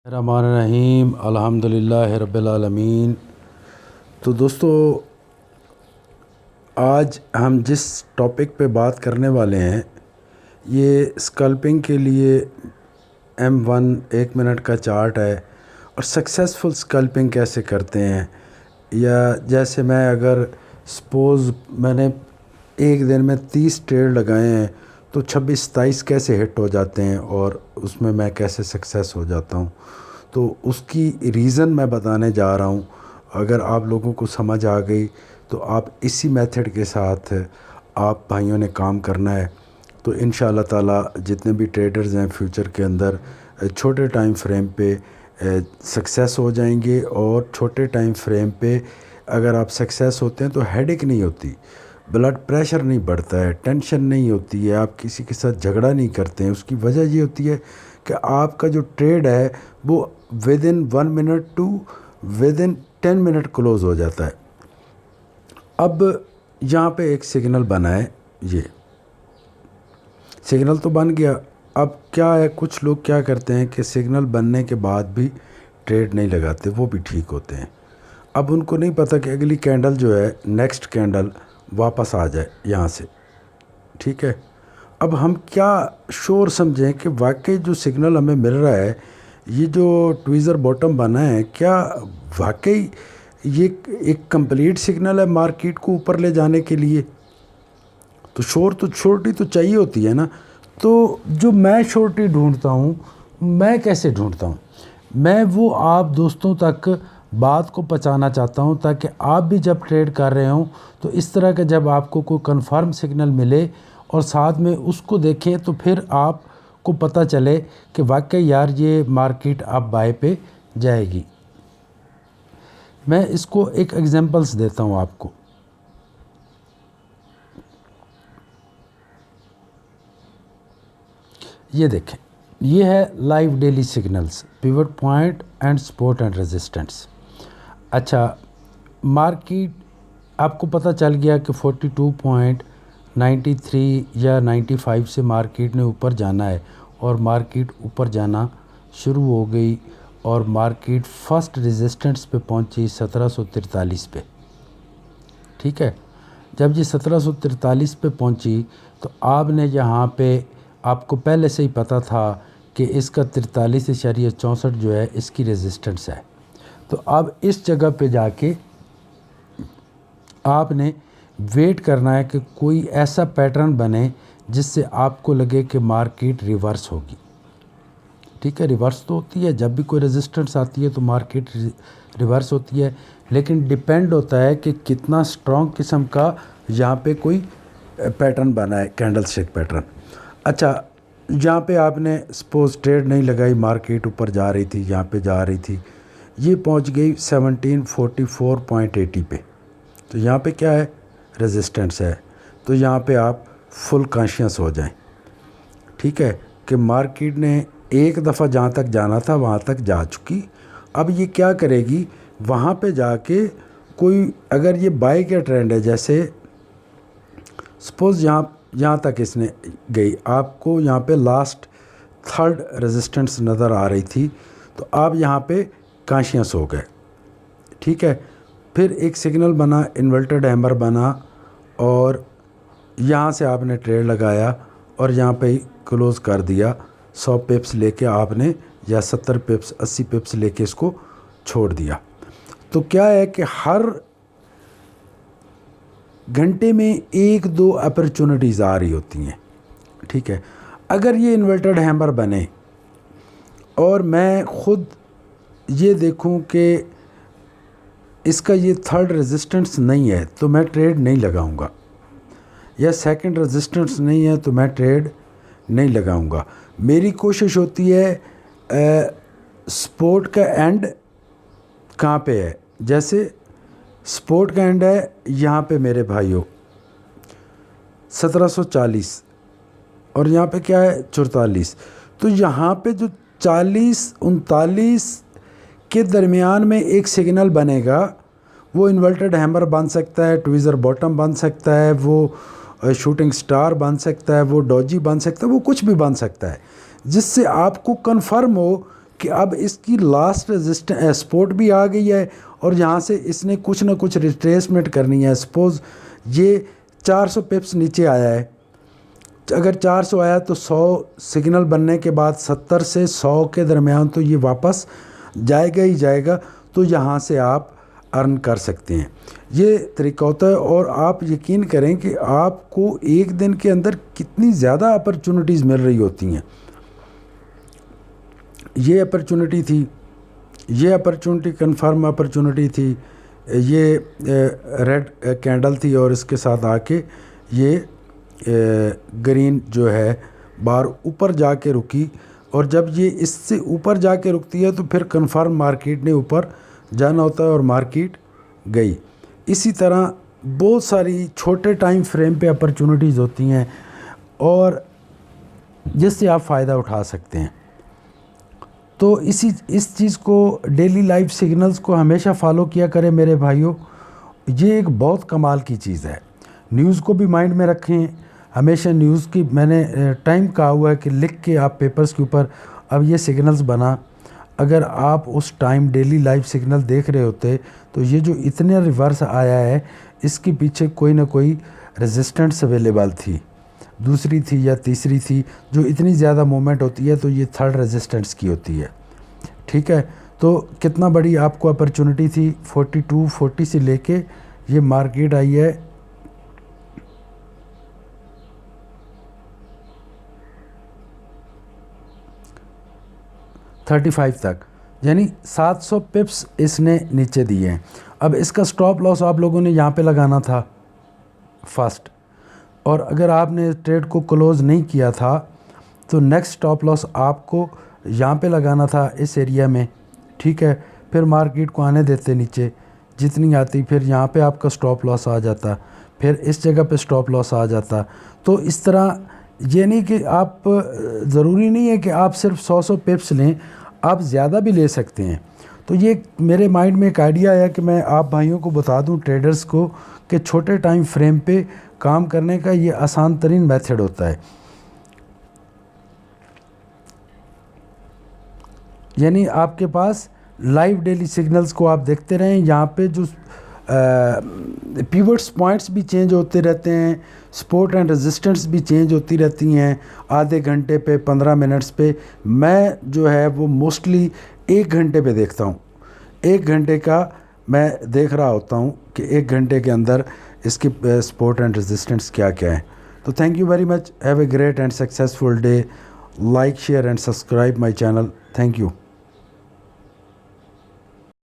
रहमानिर्रहीम अल्हम्दुलिल्लाहि रब्बिल आलमीन। तो दोस्तों, आज हम जिस टॉपिक पे बात करने वाले हैं ये स्कल्पिंग के लिए M1 1 मिनट का चार्ट है और सक्सेसफुल स्कल्पिंग कैसे करते हैं। या जैसे मैं अगर सपोज़ मैंने एक दिन में 30 ट्रेड लगाए हैं तो 26-27 कैसे हिट हो जाते हैं और उसमें मैं कैसे सक्सेस हो जाता हूँ, तो उसकी रीज़न मैं बताने जा रहा हूँ। अगर आप लोगों को समझ आ गई तो आप इसी मेथड के साथ आप भाइयों ने काम करना है, तो इंशाअल्लाह ताला जितने भी ट्रेडर्स हैं फ्यूचर के अंदर छोटे टाइम फ्रेम पे सक्सेस हो जाएंगे। और छोटे टाइम फ्रेम पे अगर आप सक्सेस होते हैं तो हेडेक नहीं होती, ब्लड प्रेशर नहीं बढ़ता है, टेंशन नहीं होती है, आप किसी के साथ झगड़ा नहीं करते हैं। उसकी वजह ये होती है कि आपका जो ट्रेड है वो within 1 minute to within 10 minute close हो जाता है। अब यहाँ पे एक सिग्नल बना है, ये सिग्नल तो बन गया। अब क्या है, कुछ लोग क्या करते हैं कि सिग्नल बनने के बाद भी ट्रेड नहीं लगाते, वो भी ठीक होते हैं। अब उनको नहीं पता कि अगली कैंडल जो है नेक्स्ट कैंडल वापस आ जाए यहाँ से, ठीक है। अब हम क्या श्योर समझें कि वाकई जो सिग्नल हमें मिल रहा है, ये जो ट्वीज़र बॉटम बना है, क्या वाकई ये एक कंप्लीट सिग्नल है मार्केट को ऊपर ले जाने के लिए। तो श्योरिटी तो चाहिए होती है ना। तो जो मैं श्योरिटी ढूंढता हूँ, मैं कैसे ढूंढता हूँ, मैं वो आप दोस्तों तक बात को पहुंचाना चाहता हूँ ताकि आप भी जब ट्रेड कर रहे हों तो इस तरह का जब आपको कोई कंफर्म सिग्नल मिले और साथ में उसको देखें तो फिर आपको पता चले कि वाकई यार ये मार्केट अब बाय पे जाएगी। मैं इसको एक एग्जांपल्स देता हूँ आपको। ये देखें, ये है live daily signals, pivot point and support and resistance. अच्छा, मार्केट आपको पता चल गया कि 42.93 या 95 से मार्केट ने ऊपर जाना है और मार्केट ऊपर जाना शुरू हो गई और मार्केट फर्स्ट रेजिस्टेंस पे पहुंची 1743 पे, ठीक है। जब ये 1743 पे पहुंची तो आपने यहाँ पे, आपको पहले से ही पता था कि इसका 43.64 जो है इसकी रेजिस्टेंस है। तो अब इस जगह पे जाके आपने वेट करना है कि कोई ऐसा पैटर्न बने जिससे आपको लगे कि मार्केट रिवर्स होगी, ठीक है। रिवर्स तो होती है, जब भी कोई रेजिस्टेंस आती है तो मार्केट रिवर्स होती है, लेकिन डिपेंड होता है कि कितना स्ट्रॉन्ग किस्म का यहाँ पे कोई पैटर्न बना है, कैंडल स्टिक पैटर्न। अच्छा, यहाँ पे आपने सपोज ट्रेड नहीं लगाई, मार्केट ऊपर जा रही थी, यहाँ पे जा रही थी, ये पहुँच गई 1744.80 पे, तो यहाँ पे क्या है, रेजिस्टेंस है। तो यहाँ पे आप फुल कॉन्शियस हो जाएं, ठीक है, कि मार्केट ने एक दफ़ा जहाँ तक जाना था वहाँ तक जा चुकी। अब ये क्या करेगी, वहाँ पे जाके कोई, अगर ये बाय का ट्रेंड है, जैसे सपोज़ यहाँ तक इसने गई, आपको यहाँ पे लास्ट थर्ड रेजिस्टेंस नज़र आ रही थी, तो आप यहाँ पे कॉन्शियस हो गए, ठीक है। फिर एक सिग्नल बना, इन्वर्टेड हैमर बना और यहाँ से आपने ट्रेड लगाया और यहाँ पे क्लोज़ कर दिया। 100 पिप्स लेके आपने, या 70 पिप्स 80 पिप्स लेके इसको छोड़ दिया। तो क्या है कि हर घंटे में 1-2 अपॉर्चुनिटीज़ आ रही होती हैं, ठीक है। अगर ये इन्वर्टेड हैमर बने और मैं ख़ुद ये देखूं कि इसका ये थर्ड रेजिस्टेंस नहीं है तो मैं ट्रेड नहीं लगाऊंगा, या सेकंड रेजिस्टेंस नहीं है तो मैं ट्रेड नहीं लगाऊंगा। मेरी कोशिश होती है सपोर्ट का एंड कहाँ पे है, जैसे सपोर्ट का एंड है यहाँ पे मेरे भाइयों 1740 और यहाँ पे क्या है 44, तो यहाँ पे जो 40-39 के दरमियान में एक सिग्नल बनेगा, वो इन्वर्टेड हैमर बन सकता है, ट्वीज़र बॉटम बन सकता है, वो शूटिंग स्टार बन सकता है, वो डॉजी बन सकता है, वो कुछ भी बन सकता है, जिससे आपको कन्फर्म हो कि अब इसकी लास्ट रेजिस्टेंस सपोर्ट भी आ गई है और यहाँ से इसने कुछ ना कुछ रिट्रेसमेंट करनी है। सपोज़ ये 400 पिप्स नीचे आया है, अगर 400 आया तो 100 सिग्नल बनने के बाद 70 से 100 के दरमियान तो ये वापस जाएगा ही जाएगा। तो यहाँ से आप अर्न कर सकते हैं, ये तरीका होता है। और आप यकीन करें कि आपको एक दिन के अंदर कितनी ज़्यादा अपॉर्चुनिटीज़ मिल रही होती हैं। ये अपॉर्चुनिटी थी, ये अपॉर्चुनिटी कंफर्म अपॉर्चुनिटी थी, ये रेड कैंडल थी और इसके साथ आके ये ग्रीन जो है बार ऊपर जाके रुकी। और जब ये इससे ऊपर जाके रुकती है तो फिर कंफर्म मार्केट ने ऊपर जाना होता है और मार्केट गई। इसी तरह बहुत सारी छोटे टाइम फ्रेम पे अपॉर्चुनिटीज़ होती हैं और जिससे आप फ़ायदा उठा सकते हैं। तो इस चीज़ को डेली लाइफ सिग्नल्स को हमेशा फॉलो किया करें मेरे भाइयों, ये एक बहुत कमाल की चीज़ है। न्यूज़ को भी माइंड में रखें हमेशा। न्यूज़ की मैंने टाइम कहा हुआ है कि लिख के आप पेपर्स के ऊपर, अब ये सिग्नल्स बना, अगर आप उस टाइम डेली लाइफ सिग्नल देख रहे होते तो ये जो इतने रिवर्स आया है इसके पीछे कोई ना कोई रेजिस्टेंस अवेलेबल थी, दूसरी थी या तीसरी थी। जो इतनी ज़्यादा मूवमेंट होती है तो ये थर्ड रेजिस्टेंस की होती है, ठीक है। तो कितना बड़ी आपको अपॉर्चुनिटी थी, 42-40 से लेके ये मार्केट आई है 35 तक, यानी 700 पिप्स इसने नीचे दिए हैं। अब इसका स्टॉप लॉस आप लोगों ने यहाँ पे लगाना था फर्स्ट, और अगर आपने ट्रेड को क्लोज़ नहीं किया था तो नेक्स्ट स्टॉप लॉस आपको यहाँ पे लगाना था इस एरिया में, ठीक है। फिर मार्केट को आने देते नीचे, जितनी आती फिर यहाँ पे आपका स्टॉप लॉस आ जाता, फिर इस जगह पे स्टॉप लॉस आ जाता। तो इस तरह ये नहीं कि आप, ज़रूरी नहीं है कि आप सिर्फ 100 पिप्स लें, आप ज़्यादा भी ले सकते हैं। तो ये मेरे माइंड में एक आइडिया है कि मैं आप भाइयों को बता दूं ट्रेडर्स को कि छोटे टाइम फ्रेम पे काम करने का ये आसान तरीन मेथड होता है। यानी आपके पास लाइव डेली सिग्नल्स को आप देखते रहें, यहाँ पे जो पिवट्स पॉइंट्स भी चेंज होते रहते हैं, सपोर्ट एंड रेजिस्टेंस भी चेंज होती रहती हैं आधे घंटे पे, 15 मिनट्स पे। मैं जो है वो मोस्टली 1 घंटे पे देखता हूँ, 1 घंटे का मैं देख रहा होता हूँ कि 1 घंटे के अंदर इसके सपोर्ट एंड रेजिस्टेंस क्या क्या है। तो thank you very much, have a great and successful day. Like, share and subscribe my channel. Thank you.